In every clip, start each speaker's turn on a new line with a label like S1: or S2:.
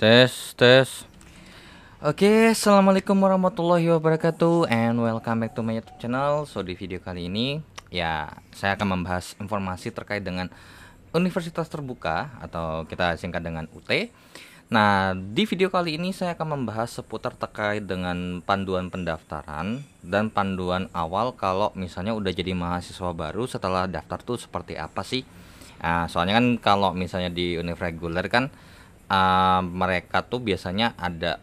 S1: Tes, tes. Oke, assalamualaikum warahmatullahi wabarakatuh, and welcome back to my YouTube channel. So di video kali ini, ya saya akan membahas informasi terkait dengan Universitas Terbuka atau kita singkat dengan UT. Nah, di video kali ini saya akan membahas seputar terkait dengan panduan pendaftaran dan panduan awal kalau misalnya udah jadi mahasiswa baru setelah daftar tuh seperti apa sih? Nah, soalnya kan kalau misalnya di univ reguler kan mereka tuh biasanya ada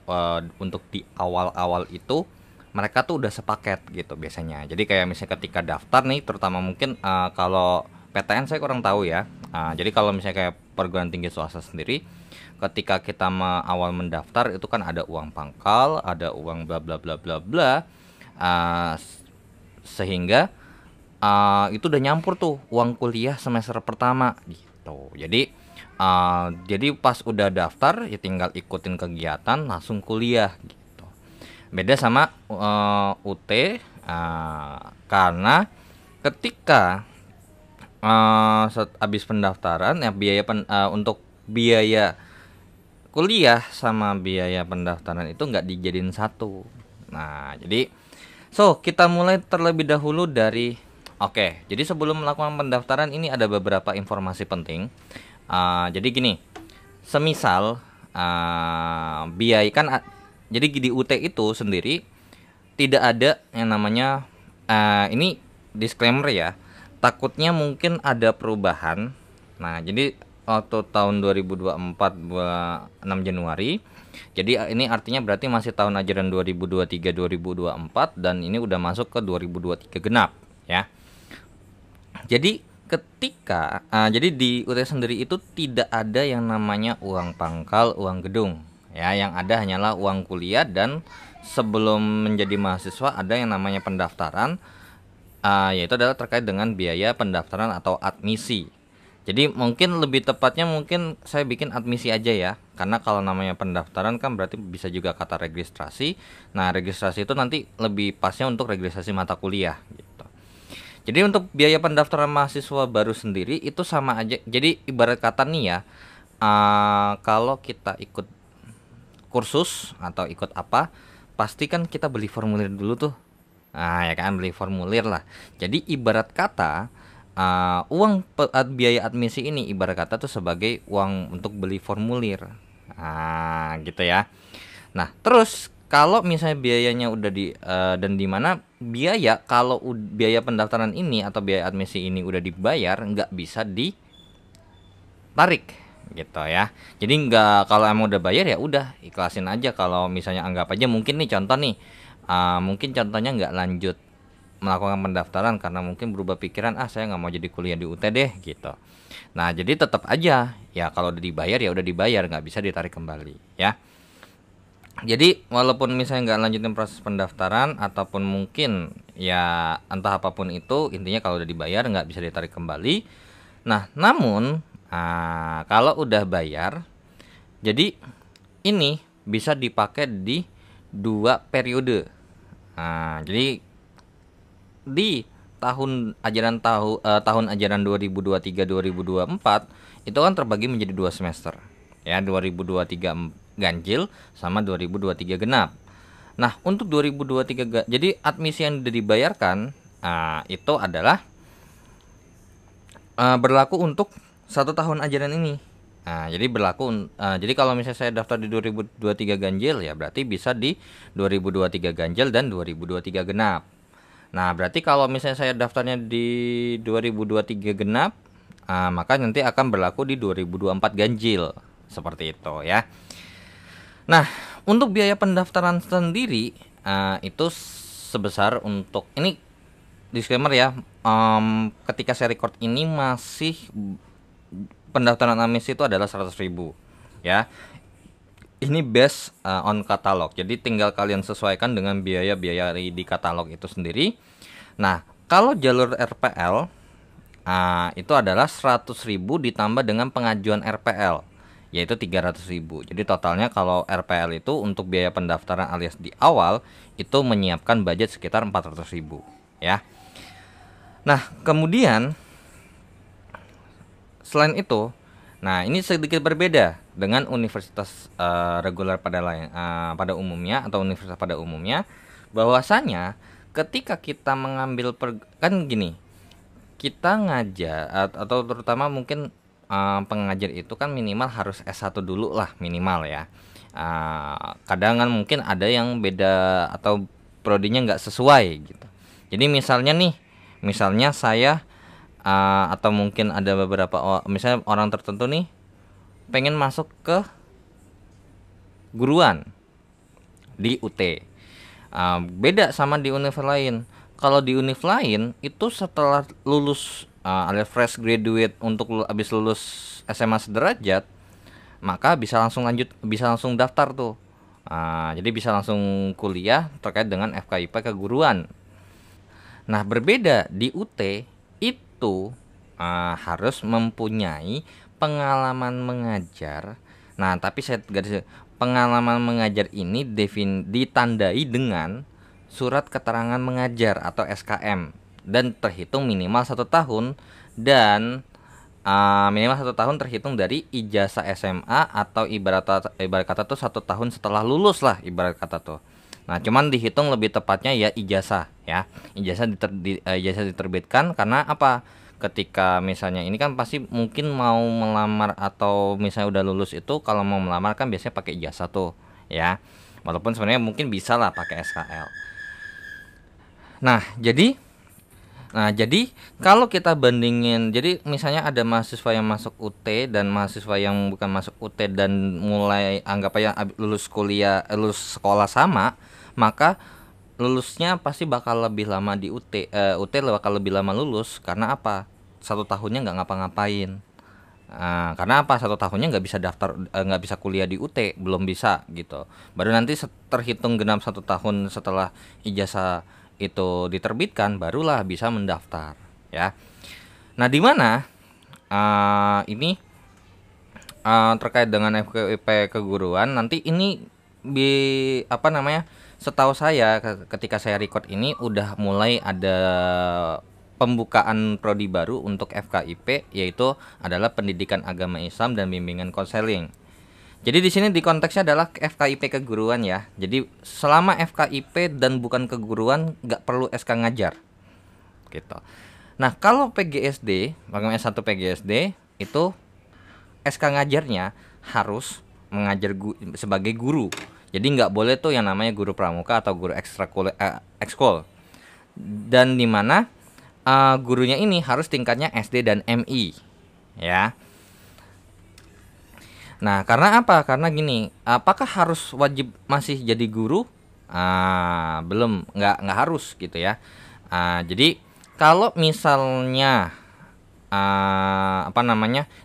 S1: untuk di awal-awal itu mereka tuh udah sepaket gitu biasanya. Jadi kayak misalnya ketika daftar nih, terutama mungkin kalau PTN saya kurang tahu ya. Jadi kalau misalnya kayak perguruan tinggi swasta sendiri, ketika kita awal mendaftar itu kan ada uang pangkal, ada uang bla bla bla bla bla, sehingga itu udah nyampur tuh uang kuliah semester pertama gitu. Jadi pas udah daftar ya tinggal ikutin kegiatan langsung kuliah gitu. Beda sama UT, karena ketika habis pendaftaran ya untuk biaya kuliah sama biaya pendaftaran itu nggak dijadiin satu. Nah, jadi kita mulai terlebih dahulu dari jadi sebelum melakukan pendaftaran ini ada beberapa informasi penting. Jadi gini, semisal biaya kan jadi di UT itu sendiri tidak ada yang namanya ini disclaimer ya, takutnya mungkin ada perubahan. Nah, jadi waktu tahun 2024 6 Januari. Jadi ini artinya berarti masih tahun ajaran 2023-2024 dan ini udah masuk ke 2023 genap ya. Jadi jadi di UT sendiri itu tidak ada yang namanya uang pangkal, uang gedung ya, yang ada hanyalah uang kuliah, dan sebelum menjadi mahasiswa ada yang namanya pendaftaran, yaitu adalah terkait dengan biaya pendaftaran atau admisi. Jadi mungkin lebih tepatnya mungkin saya bikin admisi aja ya, karena kalau namanya pendaftaran kan berarti bisa juga kata registrasi. Nah, registrasi itu nanti lebih pasnya untuk registrasi mata kuliah gitu. Jadi untuk biaya pendaftaran mahasiswa baru sendiri itu sama aja. Jadi ibarat kata nih ya, kalau kita ikut kursus atau ikut apa, pasti kan kita beli formulir dulu tuh. Nah ya kan, beli formulir lah. Jadi ibarat kata biaya admisi ini ibarat kata tuh sebagai uang untuk beli formulir. Gitu ya. Nah terus kalau misalnya biayanya udah dan di mana biaya kalau biaya pendaftaran ini atau biaya admisi ini udah dibayar, nggak bisa ditarik gitu ya. Jadi nggak, kalau emang udah bayar ya udah ikhlasin aja. Kalau misalnya anggap aja mungkin nih contoh nih, mungkin contohnya nggak lanjut melakukan pendaftaran karena mungkin berubah pikiran, saya nggak mau jadi kuliah di UT deh gitu. Nah jadi tetap aja ya, kalau udah dibayar ya udah dibayar, nggak bisa ditarik kembali ya. Jadi walaupun misalnya nggak lanjutin proses pendaftaran ataupun mungkin ya entah apapun itu, intinya kalau udah dibayar nggak bisa ditarik kembali. Nah namun kalau udah bayar, jadi ini bisa dipakai di 2 periode. Jadi di tahun ajaran 2023-2024 itu kan terbagi menjadi 2 semester ya, 2023 ganjil sama 2023 genap. Nah untuk 2023 jadi admisi yang sudah dibayarkan itu adalah berlaku untuk 1 tahun ajaran ini. Jadi berlaku jadi kalau misalnya saya daftar di 2023 ganjil ya berarti bisa di 2023 ganjil dan 2023 genap. Nah berarti kalau misalnya saya daftarnya di 2023 genap, maka nanti akan berlaku di 2024 ganjil, seperti itu ya. Nah untuk biaya pendaftaran sendiri itu sebesar, untuk ini disclaimer ya, ketika saya record ini masih pendaftaran admisi itu adalah 100.000 ya. Ini based on katalog, jadi tinggal kalian sesuaikan dengan biaya-biaya di katalog itu sendiri. Nah kalau jalur RPL itu adalah 100.000 ditambah dengan pengajuan RPL, yaitu 300.000. Jadi totalnya kalau RPL itu untuk biaya pendaftaran alias di awal itu menyiapkan budget sekitar 400.000 ya. Nah kemudian selain itu Nah, ini sedikit berbeda dengan universitas reguler pada umumnya atau universitas pada umumnya, bahwasanya ketika kita mengambil kan gini, kita ngajar atau terutama mungkin pengajar itu kan minimal harus S1 dulu lah minimal ya. Kadang kan mungkin ada yang beda atau prodinya nggak sesuai gitu. Jadi misalnya saya atau mungkin ada beberapa misalnya orang tertentu nih pengen masuk ke guruan di UT. Beda sama di univ lain. Kalau di univ lain itu setelah lulus alias fresh graduate untuk habis lulus SMA sederajat, maka bisa langsung daftar tuh. Jadi bisa langsung kuliah terkait dengan FKIP keguruan. Nah, berbeda di UT itu harus mempunyai pengalaman mengajar. Nah, tapi saya garis pengalaman mengajar ini ditandai dengan surat keterangan mengajar atau SKM dan terhitung minimal 1 tahun dan minimal 1 tahun terhitung dari ijazah SMA atau ibarat kata tuh 1 tahun setelah lulus lah ibarat kata tuh. Nah, cuman dihitung lebih tepatnya ya ijazah ya. Ijazah diterbitkan karena apa? Ketika misalnya ini kan pasti mungkin mau melamar atau misalnya udah lulus itu kalau mau melamar kan biasanya pakai ijazah tuh ya. Walaupun sebenarnya mungkin bisa lah pakai SKL. Nah, jadi kalau kita bandingin, jadi misalnya ada mahasiswa yang masuk UT dan mahasiswa yang bukan masuk UT dan mulai anggap aja lulus lulus sekolah sama, maka lulusnya pasti bakal lebih lama di UT. UT bakal lebih lama lulus karena apa? 1 tahunnya nggak ngapa-ngapain. Karena apa? 1 tahunnya nggak bisa nggak bisa kuliah di UT, belum bisa gitu. Baru nanti terhitung genap 1 tahun setelah ijazah itu diterbitkan, barulah bisa mendaftar ya. Nah, di mana ini terkait dengan FKIP keguruan nanti ini setahu saya ketika saya record ini udah mulai ada pembukaan prodi baru untuk FKIP, yaitu adalah Pendidikan Agama Islam dan Bimbingan Konseling. Jadi di sini di konteksnya adalah FKIP keguruan ya. Jadi selama FKIP dan bukan keguruan nggak perlu SK ngajar gitu. Nah, kalau PGSD, bagaimana S1 PGSD itu SK ngajarnya harus mengajar sebagai guru. Jadi nggak boleh tuh yang namanya guru pramuka atau guru ekskul. Dan di mana gurunya ini harus tingkatnya SD dan MI ya. Nah, karena apa? Karena gini, apakah harus wajib masih jadi guru? Belum, nggak harus gitu ya. Jadi kalau misalnya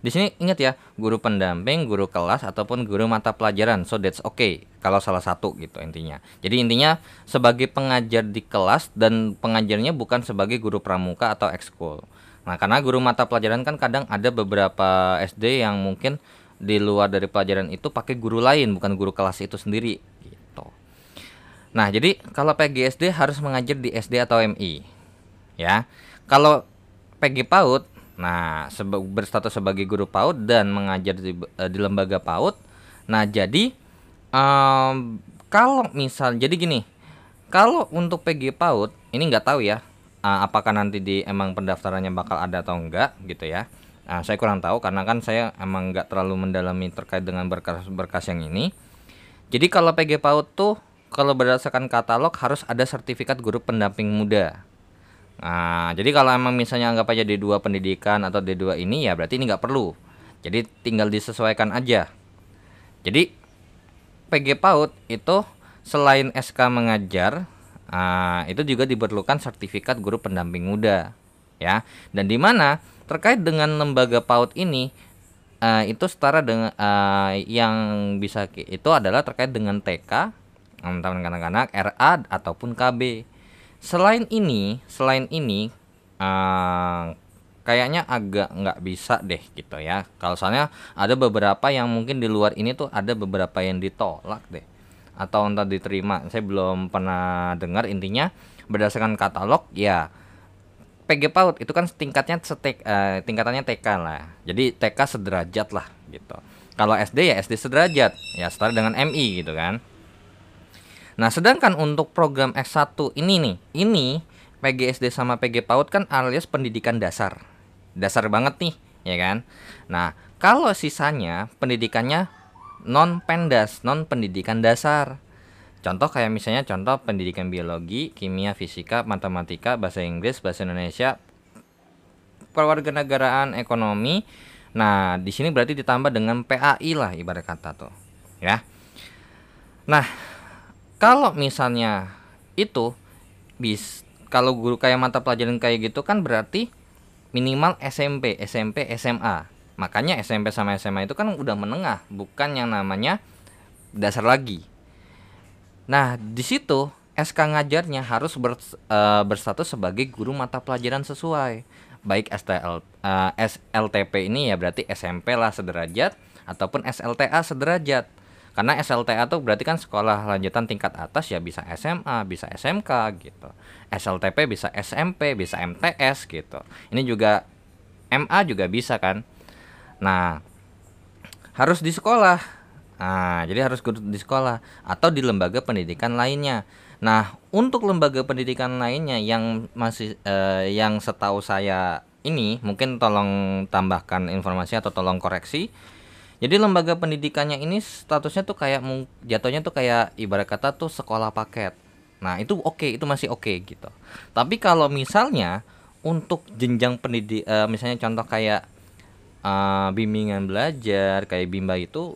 S1: di sini ingat ya, guru pendamping, guru kelas ataupun guru mata pelajaran. So that's okay kalau salah satu gitu intinya. Jadi intinya sebagai pengajar di kelas dan pengajarnya bukan sebagai guru pramuka atau ekskul. Nah, karena guru mata pelajaran kan kadang ada beberapa SD yang mungkin di luar dari pelajaran itu pakai guru lain, bukan guru kelas itu sendiri gitu. Nah, jadi kalau PGSD harus mengajar di SD atau MI ya. Kalau PG PAUD, nah berstatus sebagai guru PAUD dan mengajar di lembaga PAUD. Nah, jadi kalau misal jadi gini, kalau untuk PG PAUD ini nggak tahu ya apakah nanti emang pendaftarannya bakal ada atau enggak gitu ya. Saya kurang tahu karena kan saya emang nggak terlalu mendalami terkait dengan berkas-berkas yang ini. Jadi kalau PG PAUD tuh kalau berdasarkan katalog harus ada sertifikat guru pendamping muda. Jadi kalau emang misalnya anggap aja D2 pendidikan atau D2 ini ya berarti ini nggak perlu. Jadi tinggal disesuaikan aja. Jadi PG PAUD itu selain SK mengajar, itu juga diperlukan sertifikat guru pendamping muda ya. Dan di mana terkait dengan lembaga PAUD ini itu setara dengan yang bisa itu adalah terkait dengan TK, teman-teman anak-anak, RA ataupun KB. Selain ini kayaknya agak nggak bisa deh gitu ya. Kalau soalnya ada beberapa yang mungkin di luar ini tuh ada beberapa yang ditolak deh atau entah diterima. Saya belum pernah dengar. Intinya berdasarkan katalog ya PG PAUD itu kan tingkatannya TK lah. Jadi TK sederajat lah gitu. Kalau SD ya SD sederajat, ya setara dengan MI gitu kan. Nah, sedangkan untuk program S1 ini nih, ini PGSD sama PG PAUD kan alias pendidikan dasar. Dasar banget nih, ya kan? Nah, kalau sisanya pendidikannya non pendas, non pendidikan dasar. Contoh kayak misalnya contoh pendidikan biologi, kimia, fisika, matematika, bahasa Inggris, bahasa Indonesia, kewarganegaraan, ekonomi. Nah, di sini berarti ditambah dengan PAI lah ibarat kata tuh, ya. Nah, kalau misalnya itu kalau guru kayak mata pelajaran kayak gitu kan berarti minimal SMP, SMP, SMA. Makanya SMP sama SMA itu kan udah menengah, bukan yang namanya dasar lagi. Nah, di situ SK ngajarnya harus berstatus sebagai guru mata pelajaran sesuai. Baik SLTP ini ya berarti SMP lah sederajat ataupun SLTA sederajat. Karena SLTA tuh berarti kan sekolah lanjutan tingkat atas ya bisa SMA, bisa SMK gitu. SLTP bisa SMP, bisa MTS gitu. Ini juga MA juga bisa kan. Nah, harus di sekolah. Nah, jadi harus di sekolah atau di lembaga pendidikan lainnya. Nah, untuk lembaga pendidikan lainnya yang masih yang setahu saya ini mungkin tolong tambahkan informasi atau tolong koreksi. Jadi lembaga pendidikannya ini statusnya tuh kayak jatuhnya tuh kayak ibarat kata tuh sekolah paket. Nah, itu oke, itu masih oke gitu. Tapi kalau misalnya untuk jenjang misalnya contoh kayak bimbingan belajar kayak Bimba itu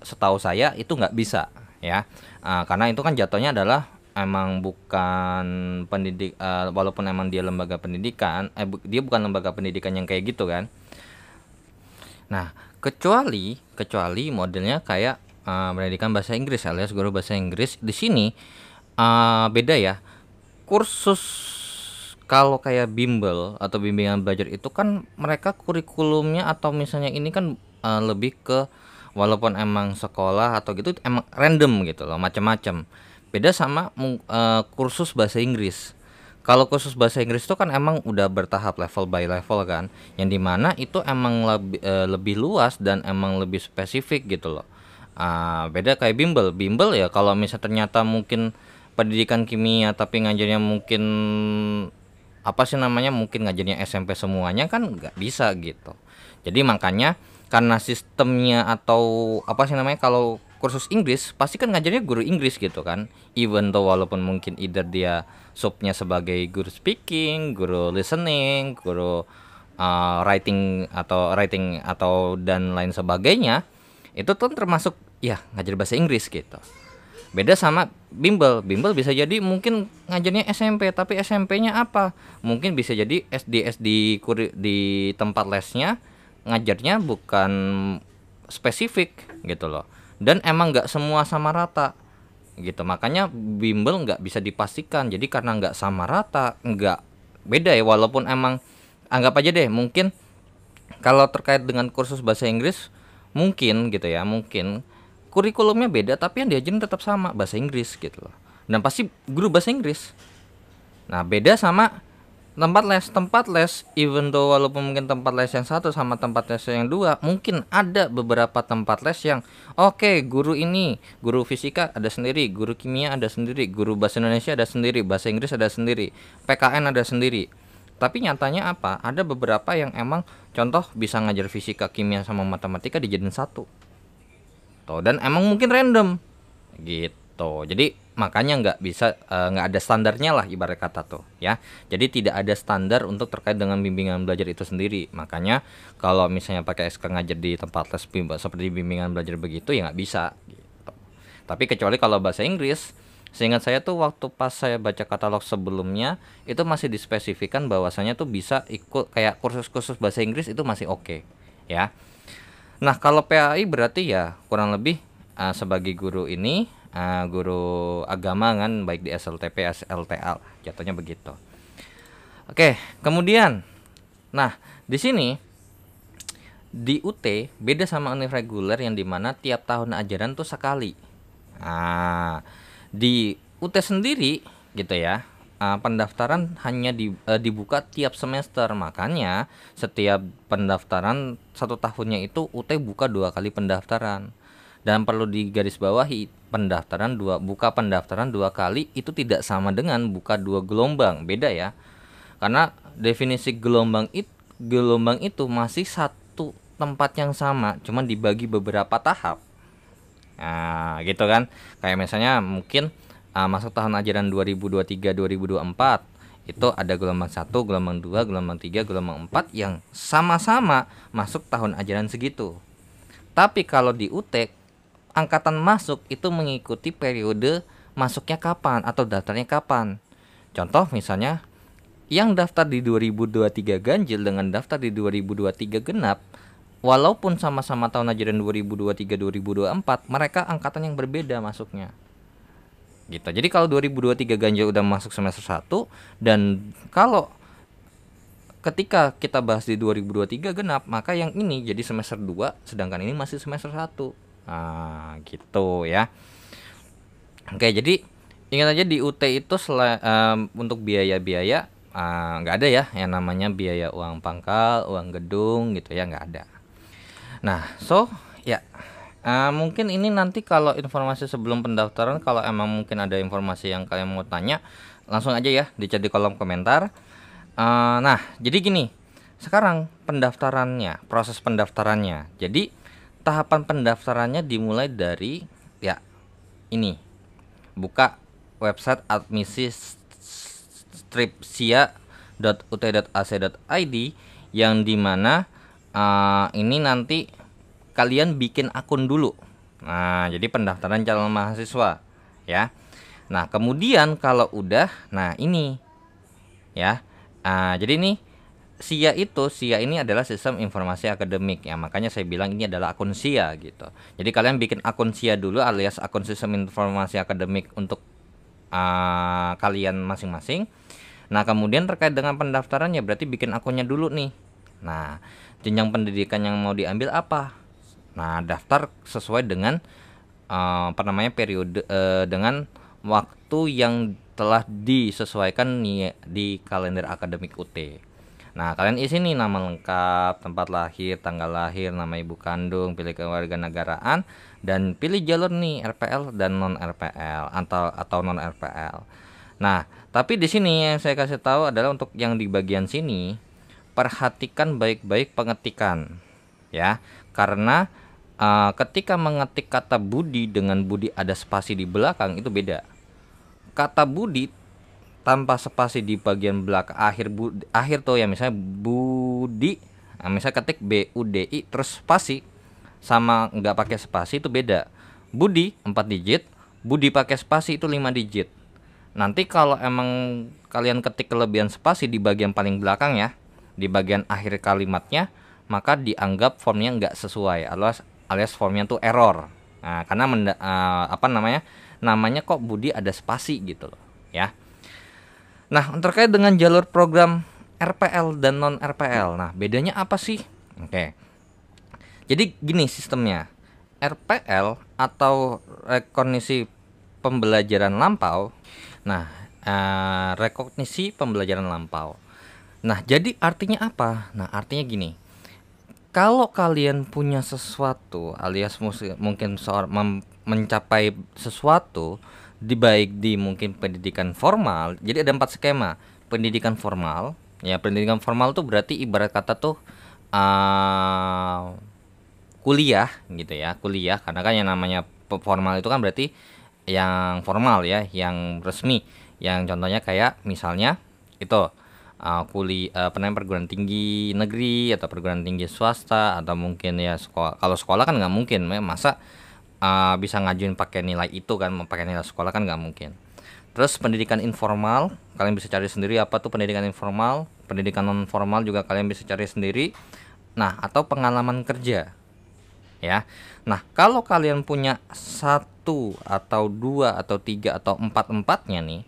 S1: setahu saya itu nggak bisa ya. Karena itu kan jatuhnya adalah emang bukan walaupun emang dia lembaga pendidikan, dia bukan lembaga pendidikan yang kayak gitu kan. Nah, kecuali modelnya kayak pendidikan bahasa Inggris alias guru bahasa Inggris. Di sini beda ya. Kursus kalau kayak bimbel atau bimbingan belajar itu kan mereka kurikulumnya atau misalnya ini kan lebih ke walaupun emang sekolah atau gitu emang random gitu loh, macam-macam. Beda sama kursus bahasa Inggris. Kalau kursus bahasa Inggris itu kan emang udah bertahap level by level kan, yang dimana itu emang lebih luas dan emang lebih spesifik gitu loh. Beda kayak bimbel ya kalau misalnya ternyata mungkin pendidikan kimia tapi ngajarnya mungkin apa sih namanya mungkin ngajarnya SMP semuanya kan nggak bisa gitu. Jadi makanya karena sistemnya atau apa sih namanya kalau kursus Inggris pasti kan ngajarnya guru Inggris gitu kan, even though walaupun mungkin either dia subnya sebagai guru speaking, guru listening, guru writing atau dan lain sebagainya, itu tuh termasuk ya ngajar bahasa Inggris gitu. Beda sama bimbel bisa jadi mungkin ngajarnya SMP tapi SMP-nya apa, mungkin bisa jadi SD di tempat lesnya ngajarnya bukan spesifik gitu loh, dan emang nggak semua sama rata gitu. Makanya bimbel nggak bisa dipastikan, jadi karena nggak sama rata nggak beda ya, walaupun emang anggap aja deh mungkin kalau terkait dengan kursus bahasa Inggris mungkin gitu ya, mungkin kurikulumnya beda tapi yang diajarin tetap sama bahasa Inggris gitu loh, dan pasti guru bahasa Inggris. Nah, beda sama tempat les even though walaupun mungkin tempat les yang satu sama tempat les yang dua, mungkin ada beberapa tempat les yang guru ini, guru fisika ada sendiri, guru kimia ada sendiri, guru bahasa Indonesia ada sendiri, bahasa Inggris ada sendiri, PKN ada sendiri. Tapi nyatanya apa, ada beberapa yang emang contoh bisa ngajar fisika, kimia sama matematika dijadiin satu tuh, dan emang mungkin random gitu. Jadi makanya nggak bisa nggak ada standarnya lah ibarat kata tuh ya. Jadi tidak ada standar untuk terkait dengan bimbingan belajar itu sendiri. Makanya kalau misalnya pakai SK ngajar di tempat les seperti bimbingan belajar begitu ya nggak bisa gitu. Tapi kecuali kalau bahasa Inggris, seingat saya tuh waktu pas saya baca katalog sebelumnya itu masih dispesifikan bahwasanya tuh bisa ikut kayak kursus-kursus bahasa Inggris itu masih oke ya. Nah, kalau PAI berarti ya kurang lebih sebagai guru ini guru agama kan, baik di SLTP, SLTA jatuhnya begitu. Oke, kemudian nah, di sini di UT beda sama univ reguler yang dimana tiap tahun ajaran tuh sekali. Nah, di UT sendiri gitu ya, pendaftaran hanya dibuka tiap semester. Makanya setiap pendaftaran 1 tahunnya itu UT buka 2 kali pendaftaran. Dan perlu digarisbawahi, buka pendaftaran 2 kali itu tidak sama dengan buka 2 gelombang, beda ya. Karena definisi gelombang itu masih satu tempat yang sama, cuman dibagi beberapa tahap. Nah, gitu kan. Kayak misalnya mungkin masuk tahun ajaran 2023-2024 itu ada gelombang 1, gelombang 2, gelombang 3, gelombang 4 yang sama-sama masuk tahun ajaran segitu. Tapi kalau di UT, angkatan masuk itu mengikuti periode masuknya kapan atau daftarnya kapan. Contoh misalnya yang daftar di 2023 ganjil dengan daftar di 2023 genap, walaupun sama-sama tahun ajaran 2023-2024, mereka angkatan yang berbeda masuknya. Gitu. Jadi kalau 2023 ganjil udah masuk semester 1, dan kalau ketika kita bahas di 2023 genap, maka yang ini jadi semester 2, sedangkan ini masih semester 1. Nah, gitu ya. Oke, jadi ingat aja di UT itu untuk biaya-biaya nggak ada ya yang namanya biaya uang pangkal, uang gedung gitu ya, nggak ada. Nah, ya mungkin ini nanti kalau informasi sebelum pendaftaran, kalau emang mungkin ada informasi yang kalian mau tanya, langsung aja ya di chat di kolom komentar. Nah, jadi gini, sekarang proses pendaftarannya. Jadi tahapan pendaftarannya dimulai dari ya ini, buka website admisi stripsia.ut.ac.id yang dimana ini nanti kalian bikin akun dulu. Nah, jadi pendaftaran calon mahasiswa ya. Nah, kemudian kalau udah, nah ini ya. Jadi ini SIA ini adalah sistem informasi akademik ya, makanya saya bilang ini adalah akun SIA gitu. Jadi kalian bikin akun SIA dulu alias akun sistem informasi akademik untuk kalian masing-masing. Nah, kemudian terkait dengan pendaftarannya berarti bikin akunnya dulu nih. Nah, jenjang pendidikan yang mau diambil apa? Nah, daftar sesuai dengan periode dengan waktu yang telah disesuaikan nih di kalender akademik UT. Nah, kalian isi nih nama lengkap, tempat lahir, tanggal lahir, nama ibu kandung, pilih kewarganegaraan, dan pilih jalur nih RPL dan non RPL atau non RPL. Nah, tapi di sini yang saya kasih tahu adalah untuk yang di bagian sini, perhatikan baik-baik pengetikan ya, karena ketika mengetik kata Budi dengan Budi ada spasi di belakang itu beda. Kata Budi tanpa spasi di bagian belakang akhir tuh ya, misalnya Budi, misalnya ketik BUDI terus spasi sama nggak pakai spasi itu beda. Budi 4 digit, Budi pakai spasi itu 5 digit. Nanti kalau emang kalian ketik kelebihan spasi di bagian paling belakang ya, di bagian akhir kalimatnya, maka dianggap formnya nggak sesuai alias formnya tuh error. Nah, karena namanya kok Budi ada spasi gitu loh ya. Nah, terkait dengan jalur program RPL dan non RPL, nah bedanya apa sih? Oke, jadi gini sistemnya. RPL atau rekognisi pembelajaran lampau. Nah, rekognisi pembelajaran lampau. Nah, jadi artinya apa? Nah, artinya gini. Kalau kalian punya sesuatu alias mungkin mencapai sesuatu baik di mungkin pendidikan formal. Jadi ada 4 skema. Pendidikan formal, ya pendidikan formal tuh berarti ibarat kata tuh kuliah gitu ya, kuliah, karena kan yang namanya formal itu kan berarti yang formal ya, yang resmi. Yang contohnya kayak misalnya itu perguruan tinggi negeri atau perguruan tinggi swasta, atau mungkin ya sekolah. Kalau sekolah kan nggak mungkin, masa bisa ngajuin pakai nilai itu kan, pakai nilai sekolah kan nggak mungkin. Terus pendidikan informal, kalian bisa cari sendiri apa tuh pendidikan informal. Pendidikan non formal juga kalian bisa cari sendiri. Nah, atau pengalaman kerja ya. Nah, kalau kalian punya 1 atau 2 atau 3 atau 4-empatnya nih,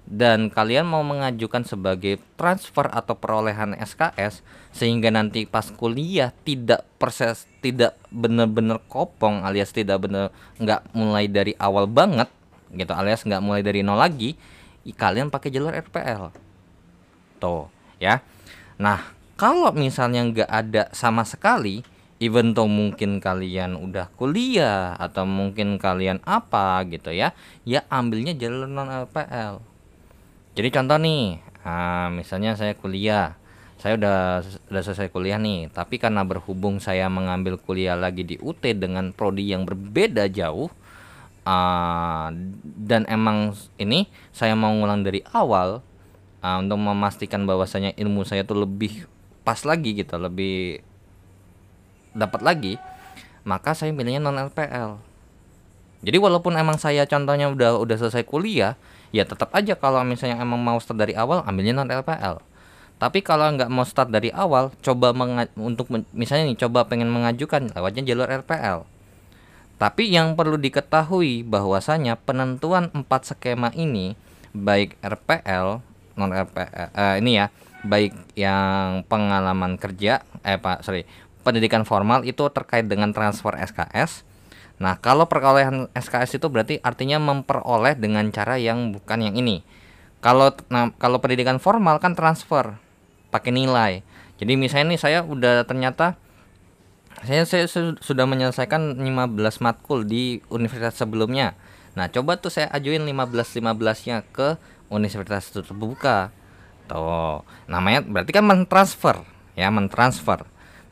S1: dan kalian mau mengajukan sebagai transfer atau perolehan SKS, sehingga nanti pas kuliah tidak benar-benar kopong alias tidak benar, nggak mulai dari awal banget gitu, alias nggak mulai dari nol lagi, kalian pakai jalur RPL. Tuh, ya. Nah, kalau misalnya nggak ada sama sekali, even though mungkin kalian udah kuliah atau mungkin kalian apa gitu ya, ya ambilnya jalur non RPL. Jadi contoh nih, misalnya saya kuliah, saya udah selesai kuliah nih, tapi karena berhubung saya mengambil kuliah lagi di UT dengan prodi yang berbeda jauh, dan emang ini saya mau ngulang dari awal, untuk memastikan bahwasanya ilmu saya tuh lebih pas lagi gitu, lebih dapat lagi, maka saya pilihnya non LPL. Jadi walaupun emang saya contohnya udah selesai kuliah, ya tetap aja kalau misalnya emang mau start dari awal ambilnya non LPL. Tapi kalau nggak mau start dari awal, coba misalnya nih coba pengen mengajukan lewatnya jalur RPL. Tapi yang perlu diketahui bahwasanya penentuan 4 skema ini, baik RPL, non RPL, ini ya, baik yang pengalaman kerja, pendidikan formal itu terkait dengan transfer SKS. Nah, kalau perolehan SKS itu berarti artinya memperoleh dengan cara yang bukan yang ini. Kalau pendidikan formal kan transfer pakai nilai. Jadi misalnya nih saya udah ternyata saya sudah menyelesaikan 15 matkul di universitas sebelumnya. Nah, coba tuh saya ajuin 15-15-nya ke universitas terbuka. Tuh, namanya berarti kan mentransfer, ya, mentransfer.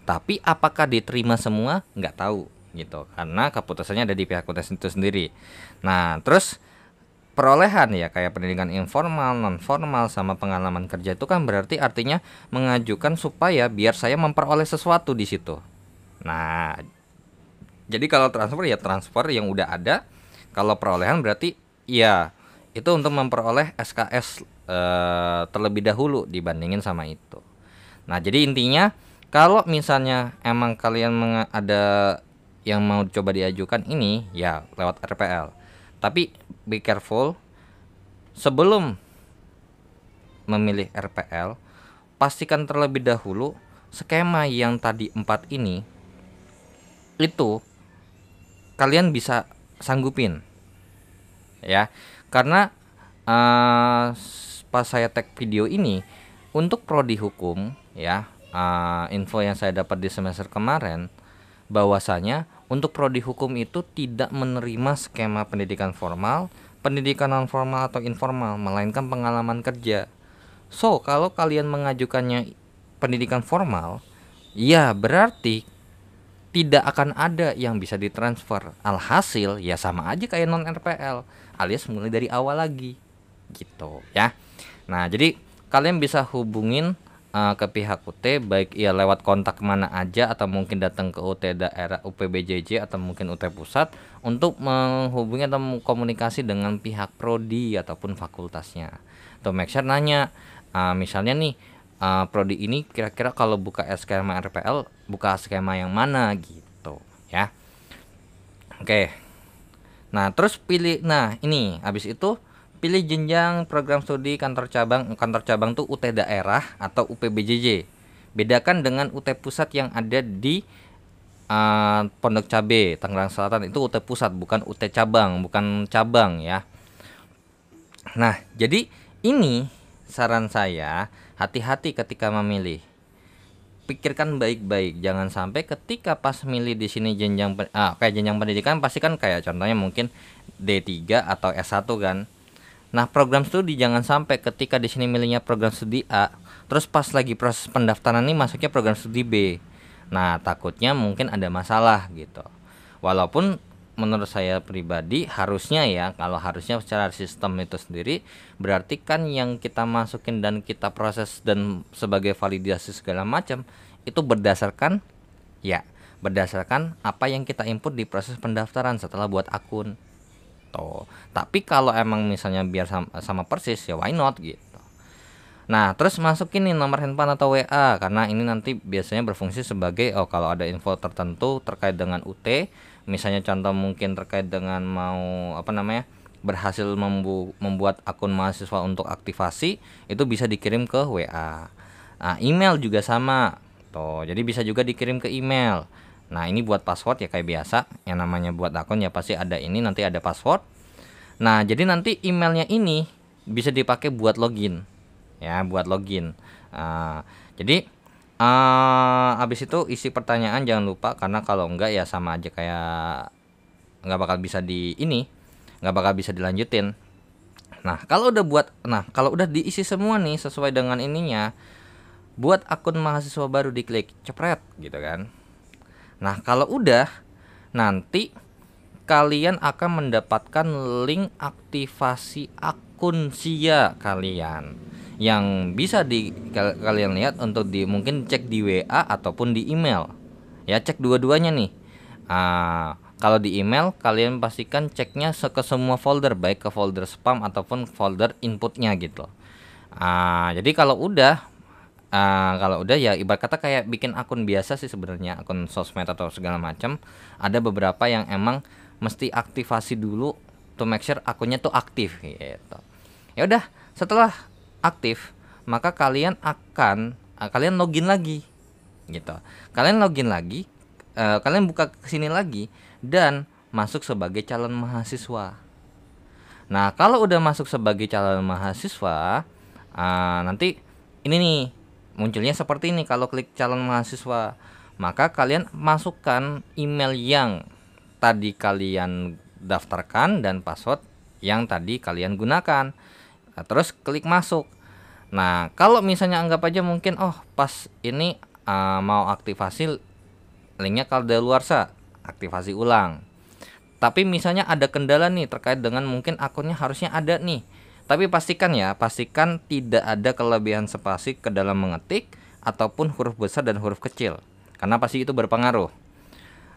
S1: Tapi apakah diterima semua? Nggak tahu gitu. Karena keputusannya ada di pihak universitas itu sendiri. Nah, terus perolehan ya kayak pendidikan informal, non formal sama pengalaman kerja itu kan berarti artinya mengajukan supaya biar saya memperoleh sesuatu di situ. Nah, jadi kalau transfer ya transfer yang udah ada. Kalau perolehan berarti ya itu untuk memperoleh SKS terlebih dahulu dibandingin sama itu. Nah, jadi intinya kalau misalnya emang kalian ada yang mau coba diajukan ini ya lewat RPL. Tapi be careful, sebelum memilih RPL, pastikan terlebih dahulu skema yang tadi 4 ini itu kalian bisa sanggupin, ya. Karena pas saya tag video ini untuk prodi hukum, ya, info yang saya dapat di semester kemarin bahwasanya untuk prodi hukum itu tidak menerima skema pendidikan formal, pendidikan non formal atau informal, melainkan pengalaman kerja. So, kalau kalian mengajukannya pendidikan formal, ya berarti tidak akan ada yang bisa ditransfer. Alhasil ya sama aja kayak non RPL, alias mulai dari awal lagi gitu ya. Nah, jadi kalian bisa hubungin ke pihak UT baik ya lewat kontak mana aja atau mungkin datang ke UT daerah UPBJJ atau mungkin UT pusat untuk menghubungi atau komunikasi dengan pihak prodi ataupun fakultasnya. Atau make sure nanya, misalnya nih, prodi ini kira-kira kalau buka skema RPL buka skema yang mana gitu ya. Oke. Nah, terus pilih, nah ini habis itu pilih jenjang program studi kantor cabang tuh UT daerah atau UPBJJ. Bedakan dengan UT pusat yang ada di Pondok Cabe Tangerang Selatan, itu UT pusat bukan UT cabang, bukan cabang ya. Nah, jadi ini saran saya, hati-hati ketika memilih. Pikirkan baik-baik, jangan sampai ketika pas milih di sini jenjang kayak jenjang pendidikan pasti kan kayak contohnya mungkin D3 atau S1 kan. Nah, program studi jangan sampai ketika di sini milihnya program studi A, terus pas lagi proses pendaftaran ini masuknya program studi B. Nah, takutnya mungkin ada masalah gitu. Walaupun menurut saya pribadi harusnya ya, kalau harusnya secara sistem itu sendiri berarti kan yang kita masukin dan kita proses dan sebagai validasi segala macam itu berdasarkan apa yang kita input di proses pendaftaran setelah buat akun tuh. Tapi kalau emang misalnya biar sama persis ya why not gitu. Nah, terus masukin nih nomor handphone atau WA karena ini nanti biasanya berfungsi sebagai kalau ada info tertentu terkait dengan UT, misalnya contoh mungkin terkait dengan mau berhasil membuat akun mahasiswa untuk aktivasi, itu bisa dikirim ke WA. Nah, email juga sama. Tuh, jadi bisa juga dikirim ke email. Nah, ini buat password ya kayak biasa, yang namanya buat akun ya pasti ada ini nanti ada password. Nah, jadi nanti emailnya ini bisa dipakai buat login, ya, buat login. Jadi habis itu isi pertanyaan jangan lupa, karena kalau enggak ya sama aja kayak nggak bakal bisa nggak bakal bisa dilanjutin. Nah kalau udah diisi semua nih sesuai dengan ininya, buat akun mahasiswa baru diklik cepret gitu kan. Nah kalau udah, nanti kalian akan mendapatkan link aktivasi akun SIA kalian, yang bisa kalian lihat untuk mungkin cek di WA ataupun di email. Ya, cek dua-duanya nih. Kalau di email kalian pastikan ceknya ke semua folder, baik ke folder spam ataupun folder inputnya gitu. Jadi kalau udah ya ibarat kata kayak bikin akun biasa sih sebenarnya, akun sosmed atau segala macam. Ada beberapa yang emang mesti aktivasi dulu to make sure akunnya tuh aktif gitu. Ya udah, setelah aktif maka kalian login lagi gitu. Kalian login lagi, kalian buka kesini lagi dan masuk sebagai calon mahasiswa. Nah kalau udah masuk sebagai calon mahasiswa, nanti ini nih munculnya seperti ini. Kalau klik calon mahasiswa, maka kalian masukkan email yang tadi kalian daftarkan dan password yang tadi kalian gunakan. Terus klik masuk. Nah kalau misalnya anggap aja mungkin pas ini mau aktivasi linknya kadaluarsa, aktivasi ulang. Tapi misalnya ada kendala nih terkait dengan mungkin akunnya harusnya ada nih, tapi pastikan tidak ada kelebihan spasi ke dalam mengetik ataupun huruf besar dan huruf kecil, karena pasti itu berpengaruh.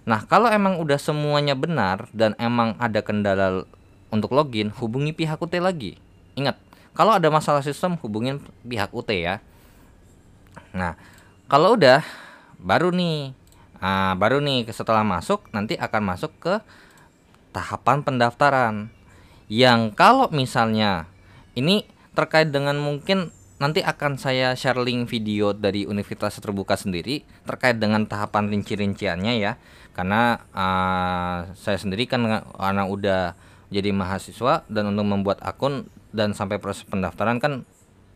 S1: Nah kalau emang udah semuanya benar dan emang ada kendala untuk login, hubungi pihak UT lagi. Ingat, kalau ada masalah sistem hubungin pihak UT ya. Nah kalau udah, baru nih setelah masuk nanti akan masuk ke tahapan pendaftaran, yang kalau misalnya ini terkait dengan mungkin nanti akan saya share link video dari Universitas Terbuka sendiri terkait dengan tahapan rinci-rinciannya ya. Karena saya sendiri kan karena udah jadi mahasiswa dan untuk membuat akun dan sampai proses pendaftaran kan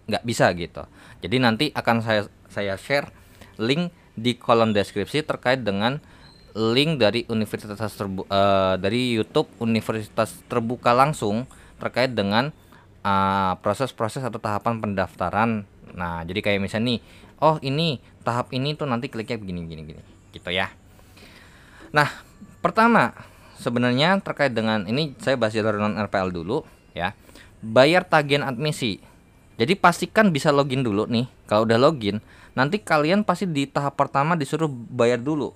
S1: nggak bisa gitu. Jadi nanti akan saya share link di kolom deskripsi terkait dengan link dari dari YouTube Universitas Terbuka langsung terkait dengan proses-proses atau tahapan pendaftaran. Nah jadi kayak misalnya nih, ini tahap ini tuh nanti kliknya begini gitu ya. Nah pertama sebenarnya terkait dengan ini saya bahas jalur non RPL dulu ya. Bayar tagihan admisi. Jadi pastikan bisa login dulu nih. Kalau udah login, nanti kalian pasti di tahap pertama disuruh bayar dulu.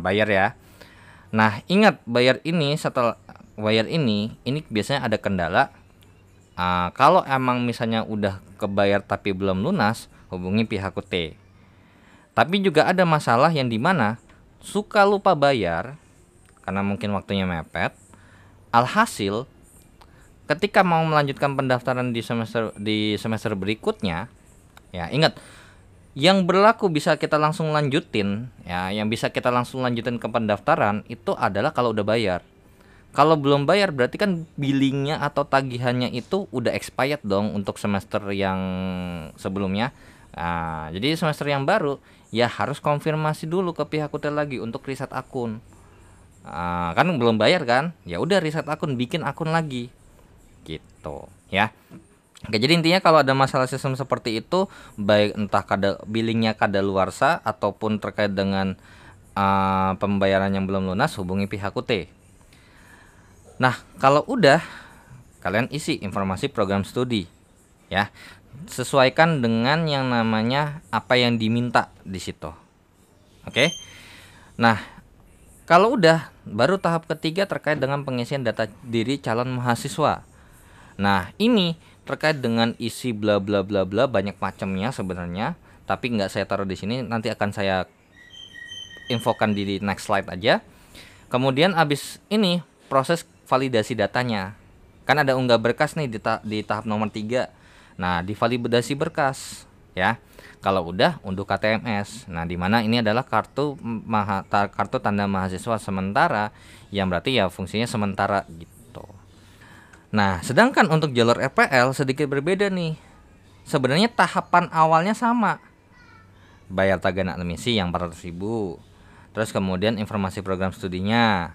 S1: Bayar ya. Nah ingat, setelah bayar ini biasanya ada kendala. Kalau emang misalnya udah kebayar tapi belum lunas, hubungi pihak UT. Tapi juga ada masalah yang dimana suka lupa bayar karena mungkin waktunya mepet. Alhasil ketika mau melanjutkan pendaftaran di semester berikutnya, ya ingat, yang berlaku bisa kita langsung lanjutin ya, yang bisa kita langsung lanjutin ke pendaftaran itu adalah kalau udah bayar. Kalau belum bayar berarti kan billingnya atau tagihannya itu udah expired dong untuk semester yang sebelumnya. Jadi semester yang baru ya harus konfirmasi dulu ke pihak hotel lagi untuk reset akun. Kan belum bayar kan? Ya udah reset akun, bikin akun lagi. Gitu ya. Oke, jadi intinya kalau ada masalah sistem seperti itu, baik entah billingnya kadaluarsa ataupun terkait dengan pembayaran yang belum lunas, hubungi pihak UT. Nah, kalau udah, kalian isi informasi program studi ya. Sesuaikan dengan yang namanya apa yang diminta di situ. Oke. Nah, kalau udah, baru tahap ketiga terkait dengan pengisian data diri calon mahasiswa. Nah, ini terkait dengan isi bla bla bla bla, banyak macamnya sebenarnya, tapi nggak saya taruh di sini, nanti akan saya infokan di next slide aja. Kemudian abis ini proses validasi datanya, kan ada unggah berkas nih di tahap nomor 3. Nah di validasi berkas ya, kalau udah unduh KTMS. Nah dimana ini adalah kartu tanda mahasiswa sementara, yang berarti ya fungsinya sementara gitu. Nah, sedangkan untuk jalur RPL sedikit berbeda nih. Sebenarnya tahapan awalnya sama. Bayar tagihan admisi yang 400.000. Terus kemudian informasi program studinya.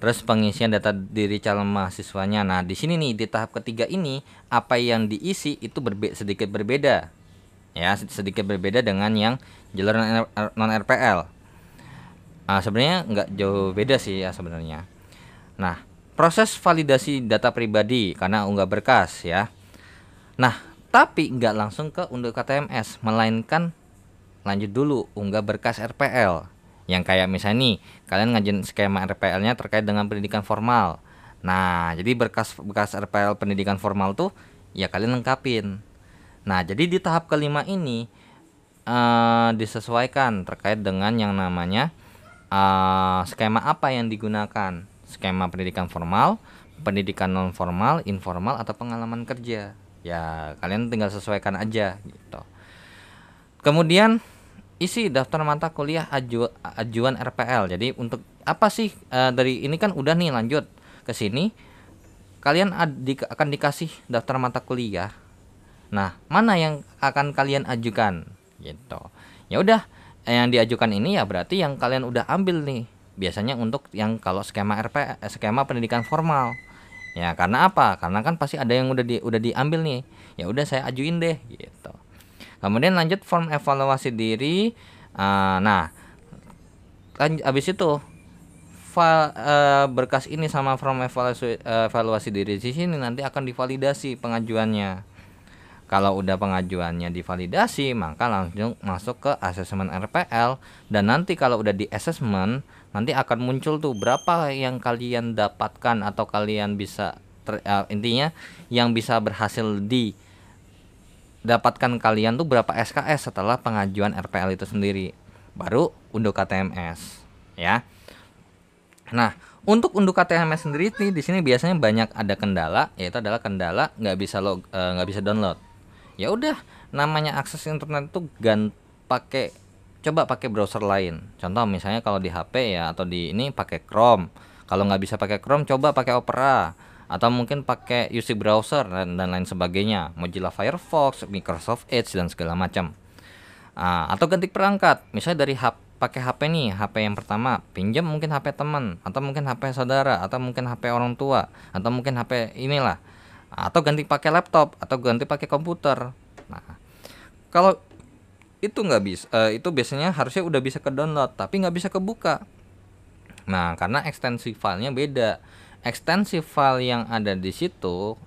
S1: Terus pengisian data diri calon mahasiswanya. Nah, di sini nih di tahap ketiga ini apa yang diisi itu sedikit berbeda. Ya, sedikit berbeda dengan yang jalur non RPL. Sebenarnya nggak jauh beda sih ya sebenarnya. Nah, proses validasi data pribadi karena unggah berkas ya. Nah, tapi nggak langsung ke unduh KTMS, melainkan lanjut dulu unggah berkas RPL. Yang kayak misalnya nih, kalian ngajuin skema RPL-nya terkait dengan pendidikan formal. Nah, jadi berkas RPL pendidikan formal tuh ya kalian lengkapin. Nah, jadi di tahap kelima ini disesuaikan terkait dengan yang namanya skema apa yang digunakan. Skema pendidikan formal, pendidikan non formal, informal atau pengalaman kerja. Ya, kalian tinggal sesuaikan aja gitu. Kemudian isi daftar mata kuliah ajuan RPL. Jadi untuk apa sih dari ini kan udah nih lanjut ke sini kalian akan dikasih daftar mata kuliah. Nah, mana yang akan kalian ajukan gitu. Ya udah, yang diajukan ini ya berarti yang kalian udah ambil nih. Biasanya untuk yang kalau skema skema pendidikan formal. Ya, karena apa? Karena kan pasti ada yang udah diambil nih. Ya udah saya ajuin deh gitu. Kemudian lanjut form evaluasi diri. Nah, habis itu berkas ini sama form evaluasi diri di sini nanti akan divalidasi pengajuannya. Kalau udah pengajuannya divalidasi, maka langsung masuk ke asesmen RPL. Dan nanti kalau udah di asesmen, nanti akan muncul tuh berapa yang kalian dapatkan atau kalian bisa intinya yang bisa berhasil dapatkan kalian tuh berapa SKS setelah pengajuan RPL itu sendiri. Baru unduh KTMS ya. Nah, untuk unduh KTMS sendiri nih di sini biasanya banyak ada kendala, yaitu adalah kendala nggak bisa download. Ya udah, namanya akses internet itu coba pakai browser lain. Contoh misalnya kalau di HP ya atau di ini pakai Chrome. Kalau nggak bisa pakai Chrome, coba pakai Opera atau mungkin pakai UC browser dan lain sebagainya, Mozilla Firefox, Microsoft Edge dan segala macam. Atau ganti perangkat, misalnya dari pakai HP nih, HP yang pertama pinjam mungkin HP teman atau mungkin HP saudara atau mungkin HP orang tua atau mungkin HP inilah, atau ganti pakai laptop atau ganti pakai komputer. Nah, kalau itu nggak bisa, itu biasanya harusnya udah bisa ke download tapi nggak bisa kebuka. Nah, karena ekstensi filenya beda. Ekstensi file yang ada di situ,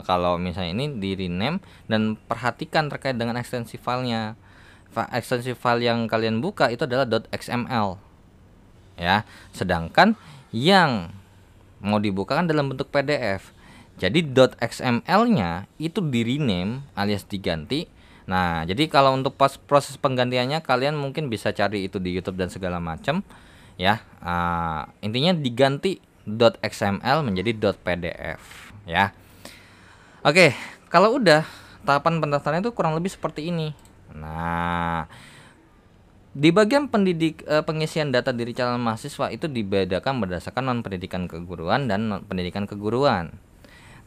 S1: kalau misalnya ini di rename dan perhatikan terkait dengan ekstensi filenya. Ekstensi file yang kalian buka itu adalah .xml ya, sedangkan yang mau dibuka kan dalam bentuk PDF. Jadi .xml-nya itu di rename alias diganti. Nah, jadi kalau untuk proses penggantiannya kalian mungkin bisa cari itu di YouTube dan segala macam ya. Intinya diganti .xml menjadi .pdf ya. Oke, kalau udah tahapan pendaftaran itu kurang lebih seperti ini. Nah, di bagian pengisian data diri calon mahasiswa itu dibedakan berdasarkan non pendidikan keguruan dan non pendidikan keguruan.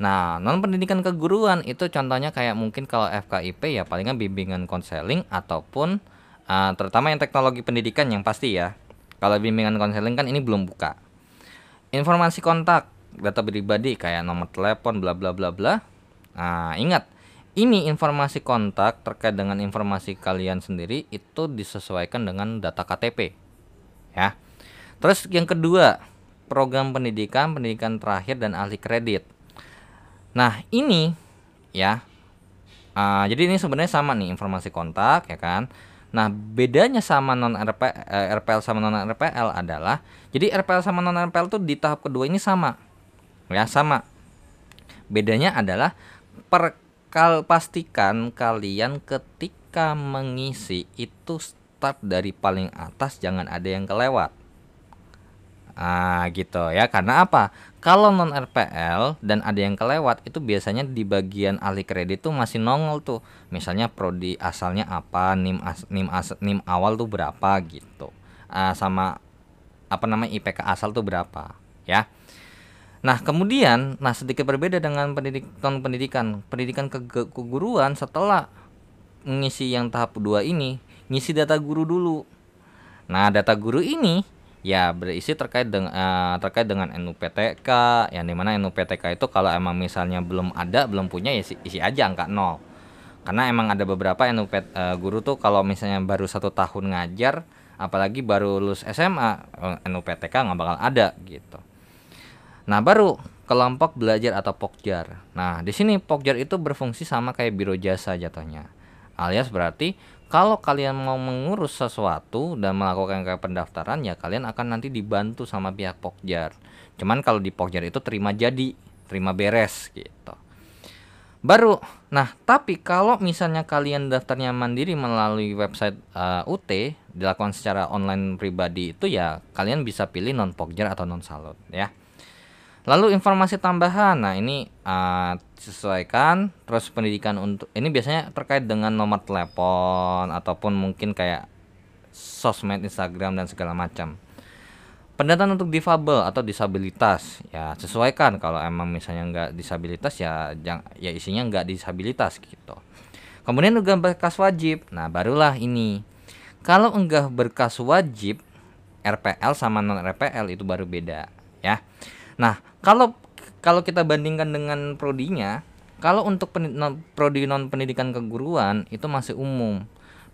S1: Nah, non pendidikan keguruan itu contohnya kayak mungkin kalau FKIP ya palingan bimbingan konseling ataupun terutama yang teknologi pendidikan yang pasti ya. Kalau bimbingan konseling kan ini belum buka. Informasi kontak, data pribadi kayak nomor telepon bla bla bla bla. Nah, ingat, ini informasi kontak terkait dengan informasi kalian sendiri itu disesuaikan dengan data KTP. Ya. Terus yang kedua, program pendidikan terakhir dan ahli kredit. Nah, ini ya. Jadi ini sebenarnya sama nih informasi kontak ya kan. Nah, bedanya sama RPL sama non RPL adalah jadi RPL sama non RPL tuh di tahap kedua ini sama. Ya, sama. Bedanya adalah pastikan kalian ketika mengisi itu start dari paling atas, jangan ada yang kelewat. Gitu ya. Karena apa? Kalau non RPL dan ada yang kelewat itu biasanya di bagian ahli kredit tuh masih nongol tuh. Misalnya prodi asalnya apa, NIM awal tuh berapa gitu. Sama apa namanya IPK asal tuh berapa, ya. Nah, kemudian, sedikit berbeda dengan pendidikan keguruan. Setelah mengisi yang tahap 2 ini, ngisi data guru dulu. Nah, data guru ini ya berisi terkait dengan NUPTK, yang dimana NUPTK itu kalau emang misalnya belum punya ya isi aja angka 0. Karena emang ada beberapa guru tuh kalau misalnya baru 1 tahun ngajar, apalagi baru lulus SMA, NUPTK nggak bakal ada gitu. Nah, baru kelompok belajar atau Pokjar. Nah, di sini Pokjar itu berfungsi sama kayak biro jasa jatuhnya. Alias berarti kalau kalian mau mengurus sesuatu dan melakukan kayak pendaftaran, ya kalian akan nanti dibantu sama pihak Pokjar. Cuman kalau di Pokjar itu terima beres gitu. Baru, tapi kalau misalnya kalian daftarnya mandiri melalui website UT, dilakukan secara online pribadi, itu ya kalian bisa pilih non Pokjar atau non Salut ya. Lalu informasi tambahan, nah ini disesuaikan. Terus pendidikan untuk ini biasanya terkait dengan nomor telepon ataupun mungkin kayak sosmed, Instagram dan segala macam. Pendataan untuk difabel atau disabilitas, ya sesuaikan. Kalau emang misalnya nggak disabilitas ya isinya nggak disabilitas gitu. Kemudian juga berkas wajib, nah barulah ini. Kalau enggak berkas wajib, RPL sama non RPL itu baru beda ya. Nah, kalau kita bandingkan dengan prodinya, kalau untuk prodi non pendidikan keguruan itu masih umum.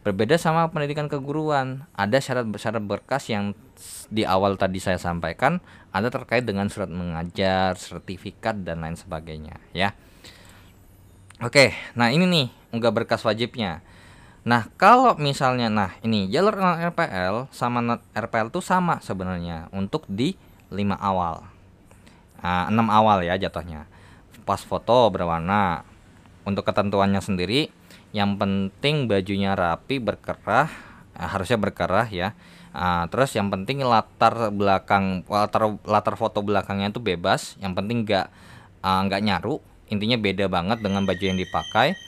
S1: Berbeda sama pendidikan keguruan, ada syarat-syarat berkas yang di awal tadi saya sampaikan, ada terkait dengan surat mengajar, sertifikat dan lain sebagainya ya. Oke, nah ini nih unggah berkas wajibnya. Nah, kalau misalnya ini jalur non RPL sama non RPL tuh sama sebenarnya untuk di 5 awal. 6 awal ya jatuhnya. Pas foto berwarna. Untuk ketentuannya sendiri, yang penting bajunya rapi, berkerah, harusnya berkerah ya. Terus yang penting latar foto belakangnya itu bebas, yang penting nggak nyaru, intinya beda banget dengan baju yang dipakai.